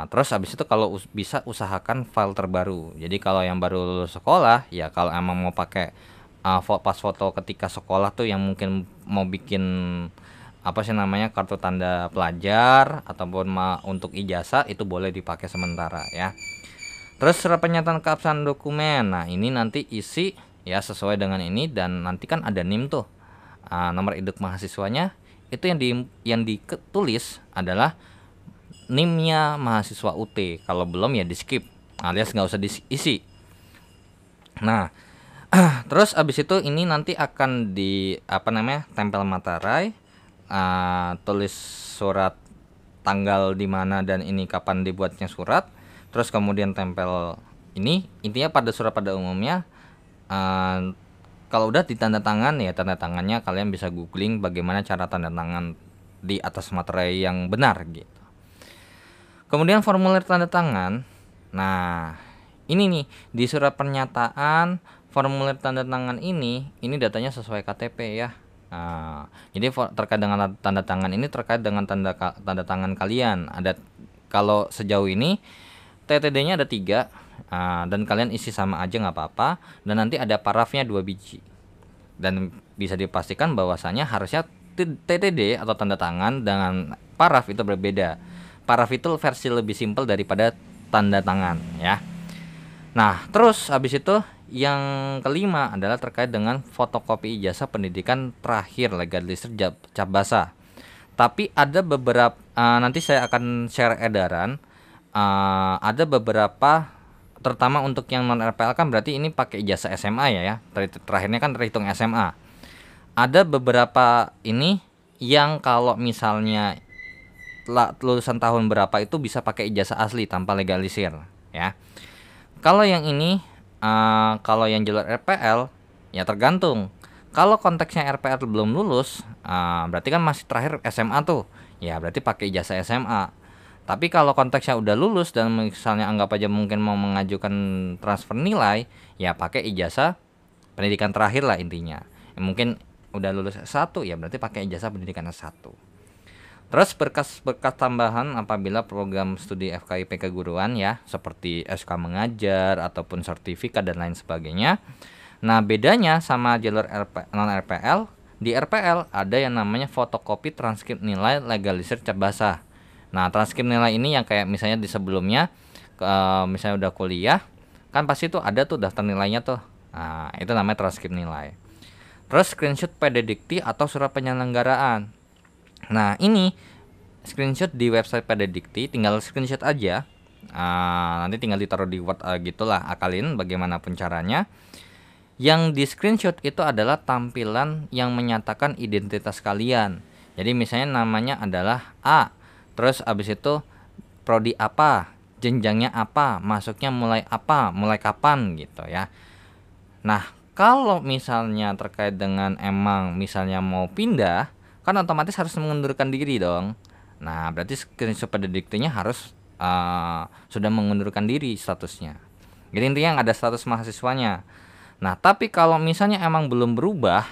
S1: Terus habis itu kalau bisa usahakan file terbaru. Jadi kalau yang baru lulus sekolah ya, kalau emang mau pakai pas foto ketika sekolah tuh yang mungkin mau bikin kartu tanda pelajar ataupun untuk ijazah, itu boleh dipakai sementara ya. Terus surat pernyataan keabsahan dokumen, nah ini nanti isi ya sesuai dengan ini, dan nanti kan ada NIM tuh, nomor induk mahasiswanya itu yang ditulis adalah NIM-nya mahasiswa UT. Kalau belum ya di skip, alias nggak usah diisi. Nah, terus abis itu ini nanti akan tempel materai, tulis surat tanggal di mana dan ini kapan dibuatnya surat. Terus kemudian tempel ini, intinya pada surat pada umumnya kalau udah ditanda tangan ya, tanda tangannya kalian bisa googling bagaimana cara tanda tangan di atas materai yang benar gitu. Kemudian formulir tanda tangan. Nah, ini nih di surat pernyataan formulir tanda tangan ini datanya sesuai KTP ya. Jadi terkait dengan tanda tangan ini terkait dengan tanda tangan kalian. Ada, kalau sejauh ini TTD-nya ada 3, dan kalian isi sama aja nggak apa-apa. Dan nanti ada parafnya 2 biji. Dan bisa dipastikan bahwasanya harusnya TTD atau tanda tangan dengan paraf itu berbeda. Paraf itu versi lebih simpel daripada tanda tangan ya. Nah, terus habis itu yang kelima adalah terkait dengan fotokopi ijazah pendidikan terakhir legalisir cap basah. Tapi ada beberapa, nanti saya akan share edaran, ada beberapa, terutama untuk yang non RPL kan berarti ini pakai ijazah SMA ya. Terakhirnya kan terhitung SMA. Ada beberapa ini yang kalau misalnya lulusan tahun berapa itu bisa pakai ijazah asli tanpa legalisir ya. Kalau yang ini, kalau yang jalur RPL ya tergantung. Kalau konteksnya RPL belum lulus, berarti kan masih terakhir SMA tuh, ya berarti pakai ijazah SMA. Tapi kalau konteksnya udah lulus dan misalnya anggap aja mungkin mau mengajukan transfer nilai, ya pakai ijazah pendidikan terakhir lah intinya. Mungkin udah lulus S1 ya berarti pakai ijazah pendidikan S1. Terus berkas tambahan apabila program studi FKIP keguruan ya, seperti SK mengajar ataupun sertifikat dan lain sebagainya. Nah, bedanya sama jalur non RPL, di RPL ada yang namanya fotokopi transkrip nilai legalisir cap basah. Nah, transkrip nilai ini yang kayak misalnya di sebelumnya, misalnya udah kuliah, kan pasti tuh ada tuh daftar nilainya tuh. Nah, itu namanya transkrip nilai. Terus screenshot PD Dikti atau surat penyelenggaraan. Nah, ini screenshot di website PD Dikti, tinggal screenshot aja. Nanti tinggal ditaruh di Word gitulah, akalin bagaimanapun caranya. Yang di screenshot itu adalah tampilan yang menyatakan identitas kalian. Jadi misalnya namanya adalah A, terus abis itu prodi apa, jenjangnya apa, masuknya mulai apa, mulai kapan gitu ya. Nah, kalau misalnya terkait dengan emang misalnya mau pindah, kan otomatis harus mengundurkan diri dong. Nah, berarti screenshot pada diktinya harus sudah mengundurkan diri statusnya. Jadi intinya ada status mahasiswanya. Nah, tapi kalau misalnya emang belum berubah,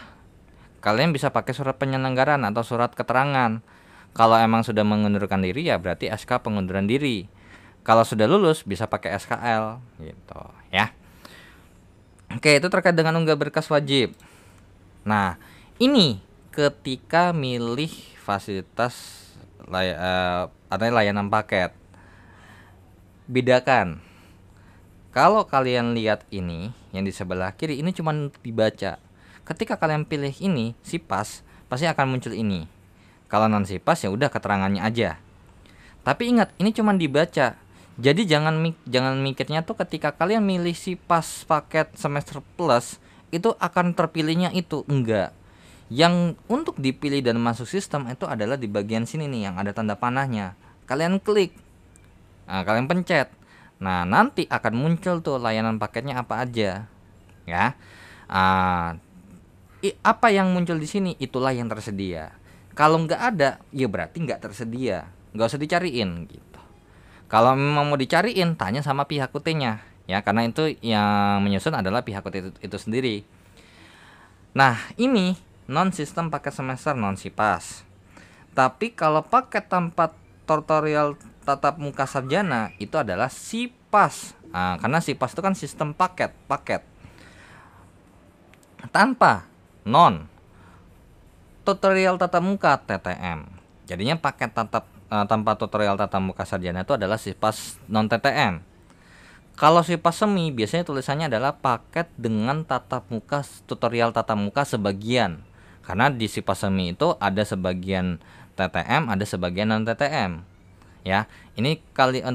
S1: kalian bisa pakai surat penyelenggaraan atau surat keterangan. Kalau emang sudah mengundurkan diri ya berarti SK pengunduran diri. Kalau sudah lulus bisa pakai SKL gitu ya. Oke, itu terkait dengan unggah berkas wajib. Nah, ini ketika milih fasilitas layanan paket. Bedakan. Kalau kalian lihat ini yang di sebelah kiri ini cuma dibaca. Ketika kalian pilih ini SIPAS, pasti akan muncul ini. Kalau non SIPAS ya udah keterangannya aja. Tapi ingat, ini cuma dibaca. Jadi jangan mikirnya tuh ketika kalian milih SIPAS paket semester plus itu akan terpilihnya itu, enggak. Yang untuk dipilih dan masuk sistem itu adalah di bagian sini nih yang ada tanda panahnya. Kalian klik. Nah, kalian pencet. Nah, nanti akan muncul tuh layanan paketnya apa aja. Ya. Apa yang muncul di sini itulah yang tersedia. Kalau nggak ada, ya berarti nggak tersedia. Nggak usah dicariin gitu. Kalau memang mau dicariin, tanya sama pihak UT-nya, ya, karena itu yang menyusun adalah pihak UT itu sendiri. Nah, ini non sistem paket semester non SIPAS. Tapi kalau paket tanpa tutorial tatap muka sarjana itu adalah SIPAS. Karena SIPAS itu kan sistem paket tanpa non tutorial tatap muka TTM. Jadinya paket tanpa tutorial tatap muka sarjana itu adalah SIPAS non TTM. Kalau SIPAS semi biasanya tulisannya adalah paket dengan tutorial tatap muka sebagian. Karena di SIPAS semi itu ada sebagian TTM, ada sebagian non TTM. Ya, ini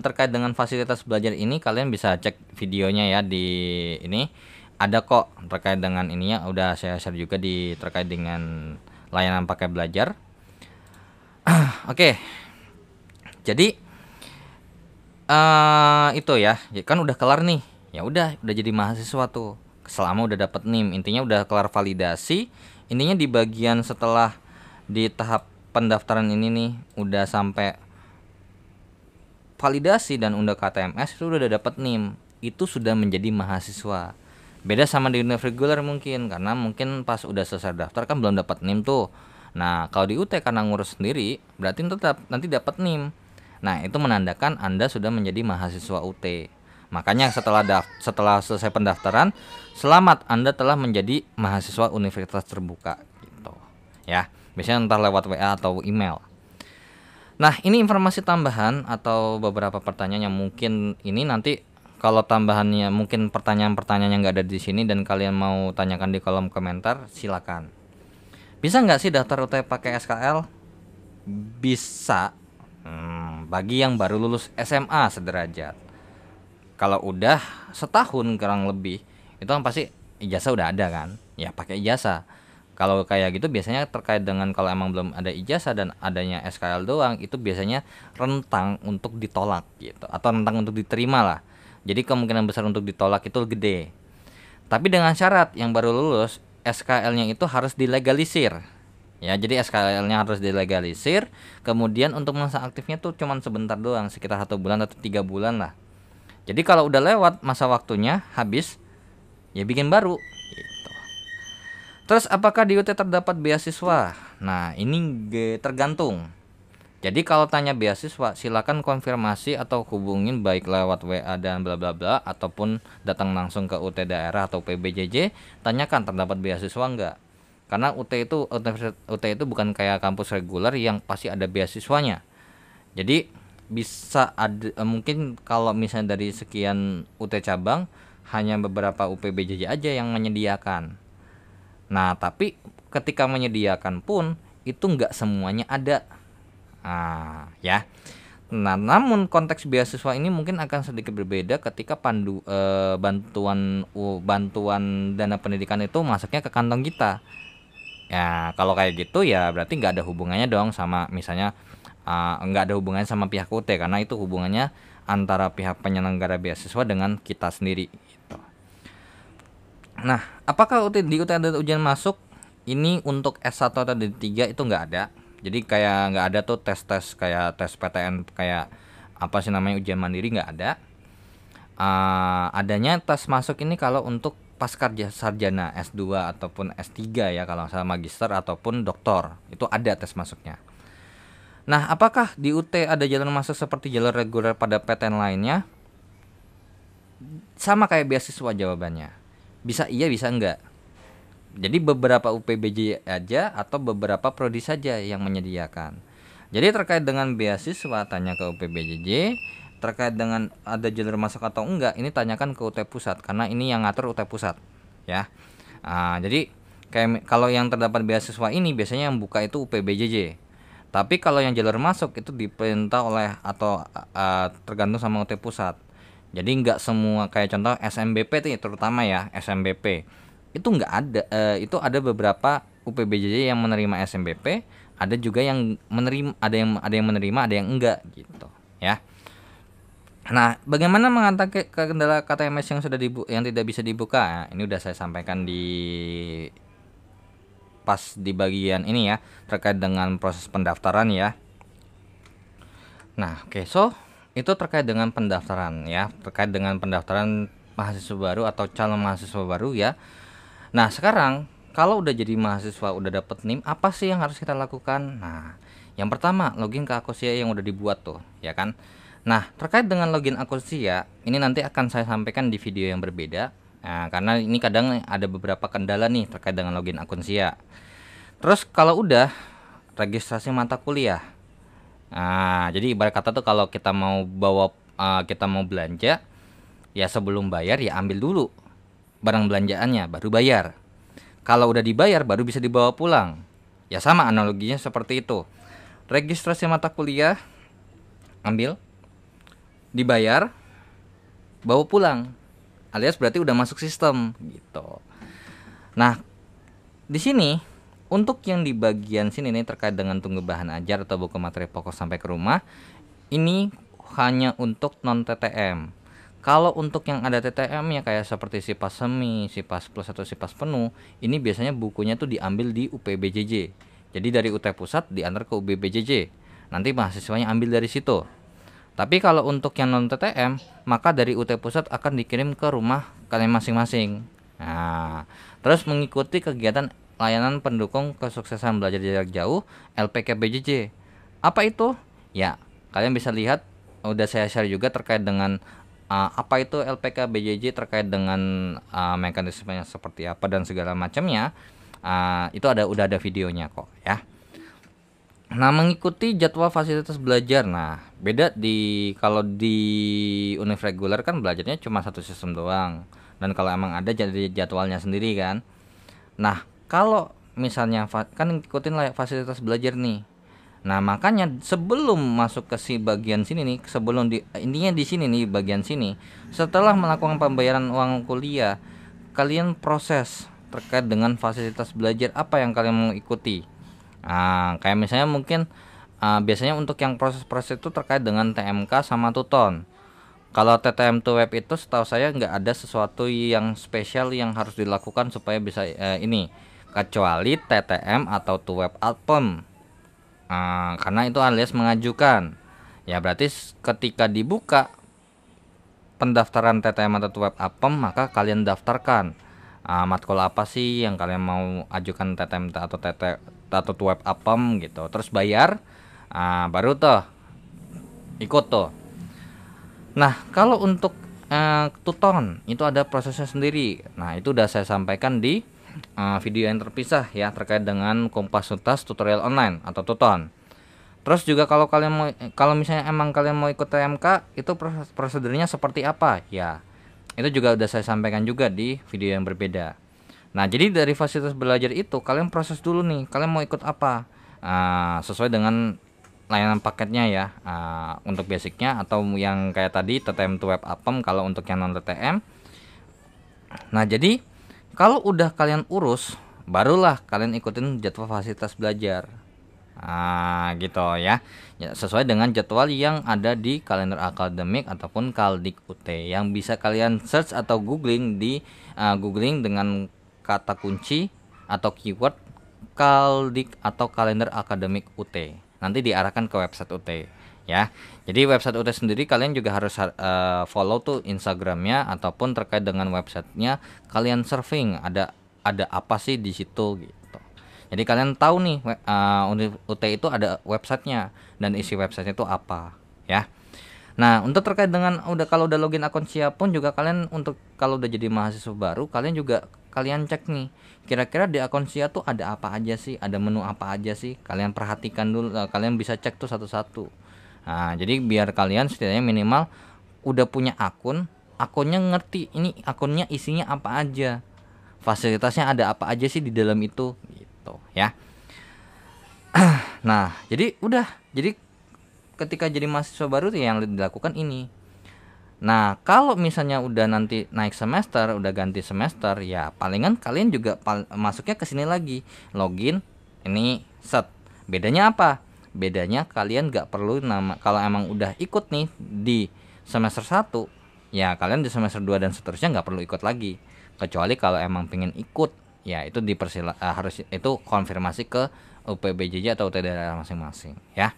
S1: terkait dengan fasilitas belajar ini kalian bisa cek videonya ya di ini. Ada kok terkait dengan ininya, udah saya share juga terkait dengan layanan paket belajar. Oke. Jadi itu ya, kan udah kelar nih. Ya udah jadi mahasiswa tuh. Selama udah dapat NIM, intinya udah kelar validasi. Intinya di bagian setelah di tahap pendaftaran ini nih udah sampai validasi dan unduh KTMS itu udah dapat NIM. Itu sudah menjadi mahasiswa. Beda sama di univ reguler mungkin, karena mungkin pas udah selesai daftar kan belum dapat NIM tuh. Nah, kalau di UT karena ngurus sendiri, berarti nanti dapat NIM. Nah, itu menandakan Anda sudah menjadi mahasiswa UT. Makanya setelah selesai pendaftaran, selamat, Anda telah menjadi mahasiswa universitas terbuka gitu. Ya, biasanya entah lewat WA atau email. Nah, ini informasi tambahan atau beberapa pertanyaan yang mungkin ini nanti kalau tambahannya mungkin pertanyaan-pertanyaan yang nggak ada di sini dan kalian mau tanyakan di kolom komentar, silakan. Bisa nggak sih daftar UT pakai SKL? Bisa. Bagi yang baru lulus SMA sederajat. Kalau udah setahun kurang lebih, itu kan pasti ijazah udah ada kan? Ya pakai ijazah. Kalau kayak gitu biasanya terkait dengan kalau emang belum ada ijazah dan adanya SKL doang, itu biasanya rentang untuk ditolak gitu, atau rentang untuk diterima lah. Jadi kemungkinan besar untuk ditolak itu gede. Tapi dengan syarat yang baru lulus SKL-nya itu harus dilegalisir. Ya, jadi SKL-nya harus dilegalisir. Kemudian untuk masa aktifnya tuh cuman sebentar doang, sekitar 1 bulan atau 3 bulan lah. Jadi kalau udah lewat masa waktunya habis, ya bikin baru gitu. Terus apakah di UT terdapat beasiswa? Nah, ini tergantung. Jadi kalau tanya beasiswa, silakan konfirmasi atau hubungin baik lewat WA dan bla bla bla ataupun datang langsung ke UT daerah atau PBJJ, tanyakan terdapat beasiswa enggak. Karena UT itu bukan kayak kampus reguler yang pasti ada beasiswanya. Jadi bisa ada mungkin kalau misalnya dari sekian UT cabang hanya beberapa UPBJJ aja yang menyediakan. Nah, tapi ketika menyediakan pun itu nggak semuanya ada. Ya. Nah, namun konteks beasiswa ini mungkin akan sedikit berbeda ketika bantuan dana pendidikan itu masuknya ke kantong kita. Ya, kalau kayak gitu ya berarti nggak ada hubungannya dong sama misalnya nggak ada hubungannya sama pihak UT, karena itu hubungannya antara pihak penyelenggara beasiswa dengan kita sendiri. Gitu. Nah, apakah di UT ada ujian masuk? Ini untuk S1 atau D3 itu nggak ada. Jadi kayak nggak ada tuh tes kayak tes PTN kayak apa sih namanya ujian mandiri, nggak ada. Adanya tes masuk ini kalau untuk pasca sarjana S2 ataupun S3 ya, kalau misalnya magister ataupun doktor itu ada tes masuknya. Nah, apakah di UT ada jalur masuk seperti jalur reguler pada PTN lainnya? Sama kayak beasiswa jawabannya. Bisa iya, bisa enggak. Jadi beberapa UPBJ aja atau beberapa prodi saja yang menyediakan. Jadi terkait dengan beasiswa tanya ke UPBJJ, terkait dengan ada jalur masuk atau enggak ini tanyakan ke UT Pusat karena ini yang ngatur UT Pusat ya. Jadi kayak kalau yang terdapat beasiswa ini biasanya yang buka itu UPBJJ. Tapi kalau yang jalur masuk itu diperintah oleh atau tergantung sama UT Pusat. Jadi nggak semua kayak contoh SMBP nih, terutama ya SMBP itu nggak ada, itu ada beberapa UPBJJ yang menerima SMBP, ada juga yang menerima, ada yang menerima, ada yang enggak gitu ya. Nah, bagaimana mengatasi kendala KTMS yang yang tidak bisa dibuka? Nah, ini udah saya sampaikan pas di bagian ini ya, terkait dengan proses pendaftaran ya. Nah, oke, so itu terkait dengan pendaftaran ya, terkait dengan pendaftaran mahasiswa baru atau calon mahasiswa baru ya. Nah, sekarang kalau udah jadi mahasiswa, udah dapet NIM, apa sih yang harus kita lakukan? Nah, yang pertama login ke akun SIA yang udah dibuat tuh, ya kan? Nah, terkait dengan login akun SIA, ini nanti akan saya sampaikan di video yang berbeda. Nah, karena ini kadang ada beberapa kendala nih terkait dengan login akun SIA. Terus kalau udah registrasi mata kuliah. Nah, jadi ibarat kata tuh kalau kita mau kita mau belanja, ya sebelum bayar ya ambil dulu barang belanjaannya baru bayar. Kalau udah dibayar baru bisa dibawa pulang. Ya sama analoginya seperti itu. Registrasi mata kuliah ambil, dibayar, bawa pulang. Alias berarti udah masuk sistem gitu. Nah, di sini untuk yang di bagian sini nih terkait dengan tunggu bahan ajar atau buku materi pokok sampai ke rumah, ini hanya untuk non TTM. Kalau untuk yang ada TTM ya kayak seperti SIPAS Semi, SIPAS Plus atau SIPAS Penuh, ini biasanya bukunya tuh diambil di UPBJJ. Jadi dari UT Pusat diantar ke UPBJJ. Nanti mahasiswanya ambil dari situ. Tapi kalau untuk yang non TTM, maka dari UT Pusat akan dikirim ke rumah kalian masing-masing. Nah, terus mengikuti kegiatan layanan pendukung kesuksesan belajar jarak jauh LPKBJJ. Apa itu? Ya, kalian bisa lihat udah saya share juga terkait dengan apa itu LPK BJJ, terkait dengan mekanismenya seperti apa dan segala macamnya. Itu udah ada videonya kok ya. Nah, mengikuti jadwal fasilitas belajar. Nah, beda kalau di univ reguler kan belajarnya cuma satu sistem doang. Dan kalau emang ada jadi jadwalnya sendiri kan. Nah, kalau misalnya kan ngikutin lah fasilitas belajar nih. Nah, makanya sebelum masuk ke bagian sini nih, intinya di sini nih bagian sini, setelah melakukan pembayaran uang kuliah, kalian proses terkait dengan fasilitas belajar apa yang kalian mau ikuti. Kayak misalnya mungkin biasanya untuk yang proses-proses itu terkait dengan TMK sama Tuton. Kalau TTM to web itu setahu saya nggak ada sesuatu yang spesial yang harus dilakukan supaya bisa ini, kecuali TTM atau to web album. Karena itu alias mengajukan. Ya berarti ketika dibuka pendaftaran TTM atau web apem, maka kalian daftarkan matkul apa sih yang kalian mau ajukan TTM atau web apem gitu. Terus bayar, baru tuh ikut tuh. Nah, kalau untuk Tuton itu ada prosesnya sendiri. Nah, itu udah saya sampaikan di video yang terpisah ya terkait dengan Kompas Tuntas tutorial online atau Tuton. Terus juga kalau misalnya emang kalian mau ikut TMK, itu prosedurnya seperti apa? Ya, itu juga udah saya sampaikan juga di video yang berbeda. Nah, jadi dari fasilitas belajar itu kalian proses dulu nih, kalian mau ikut apa? Sesuai dengan layanan paketnya ya. Untuk basicnya atau yang kayak tadi TTM to Web Appem kalau untuk yang non TTM. Nah, jadi kalau udah kalian urus, barulah kalian ikutin jadwal fasilitas belajar. Gitu ya. Sesuai dengan jadwal yang ada di kalender akademik ataupun Kaldik UT yang bisa kalian search atau googling googling dengan kata kunci atau keyword Kaldik atau kalender akademik UT. Nanti diarahkan ke website UT ya. Jadi website UT sendiri kalian juga harus follow tuh Instagramnya ataupun terkait dengan websitenya kalian surfing ada apa sih di situ gitu. Jadi kalian tahu nih UT itu ada websitenya dan isi websitenya itu apa ya. Nah untuk terkait dengan kalau udah login akun siap pun juga kalian untuk kalau udah jadi mahasiswa baru kalian juga kalian cek nih kira-kira di akun siap tuh ada apa aja sih, ada menu apa aja sih, kalian perhatikan dulu, kalian bisa cek tuh satu-satu. Nah jadi biar kalian setidaknya minimal udah punya akunnya ngerti ini akunnya isinya apa aja, fasilitasnya ada apa aja sih di dalam itu gitu ya. Nah jadi ketika jadi mahasiswa baru tuh yang dilakukan ini. Nah kalau misalnya udah nanti naik semester, udah ganti semester ya palingan kalian juga masuknya ke sini lagi, login ini set. Bedanya apa? Bedanya kalian gak perlu kalau emang udah ikut nih di semester 1 ya kalian di semester 2 dan seterusnya gak perlu ikut lagi, kecuali kalau emang pengen ikut ya itu harus itu konfirmasi ke UPBJJ atau UT daerah masing-masing ya.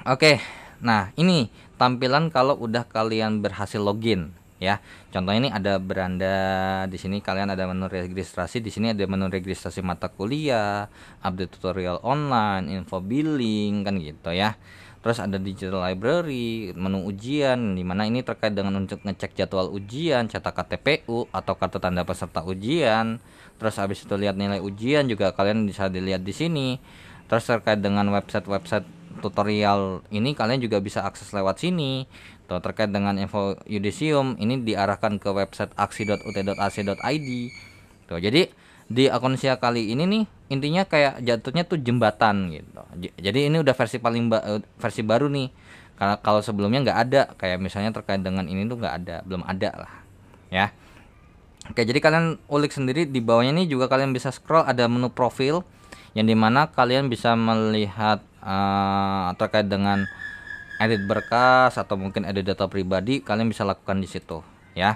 S1: Oke, nah ini tampilan kalau udah kalian berhasil login ya. Contohnya ini ada beranda di sini, kalian ada menu registrasi, di sini ada menu registrasi mata kuliah, update tutorial online, info billing kan gitu ya. Terus ada digital library, menu ujian di mana ini terkait dengan untuk ngecek jadwal ujian, cetak KTPU atau kartu tanda peserta ujian. Terus habis itu lihat nilai ujian juga kalian bisa dilihat di sini. Terus terkait dengan website tutorial ini kalian juga bisa akses lewat sini. Tuh, terkait dengan info yudisium ini diarahkan ke website aksi.ut.ac.id. Tuh, jadi di akun Sia kali ini nih intinya kayak jatuhnya tuh jembatan gitu. Jadi ini udah versi baru nih. Karena kalau sebelumnya nggak ada, kayak misalnya terkait dengan ini tuh nggak ada, belum ada lah ya. Oke, jadi kalian ulik sendiri di bawahnya nih juga kalian bisa scroll ada menu profil yang dimana kalian bisa melihat terkait dengan edit berkas atau mungkin edit data pribadi, kalian bisa lakukan di situ ya.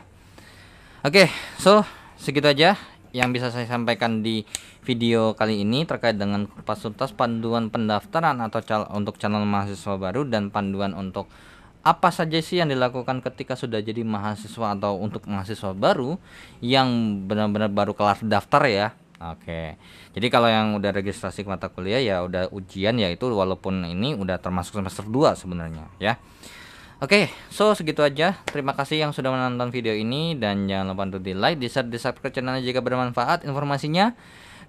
S1: Oke, so segitu aja yang bisa saya sampaikan di video kali ini terkait dengan Kompas Tuntas panduan pendaftaran atau untuk calon mahasiswa baru dan panduan untuk apa saja sih yang dilakukan ketika sudah jadi mahasiswa atau untuk mahasiswa baru yang benar-benar baru kelar daftar ya. Oke. Jadi kalau yang udah registrasi mata kuliah ya udah ujian ya itu walaupun ini udah termasuk semester 2 sebenarnya ya. Oke, so segitu aja. Terima kasih yang sudah menonton video ini dan jangan lupa untuk di like, di share, di subscribe channelnya jika bermanfaat informasinya.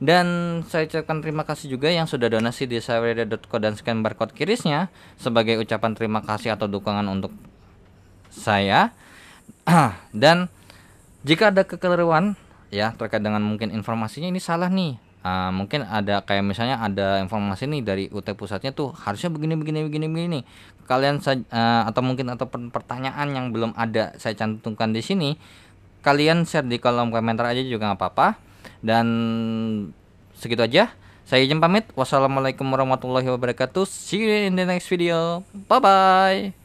S1: Dan saya ucapkan terima kasih juga yang sudah donasi di saweria.co dan scan barcode kirisnya sebagai ucapan terima kasih atau dukungan untuk saya. Dan jika ada kekeliruan ya terkait dengan mungkin informasinya ini salah nih, mungkin ada kayak misalnya ada informasi nih dari UT pusatnya tuh harusnya begini kalian atau mungkin atau pertanyaan yang belum ada saya cantumkan di sini, kalian share di kolom komentar aja juga nggak apa-apa. Dan segitu aja, saya izin pamit. Wassalamualaikum warahmatullahi wabarakatuh. See you in the next video. Bye bye.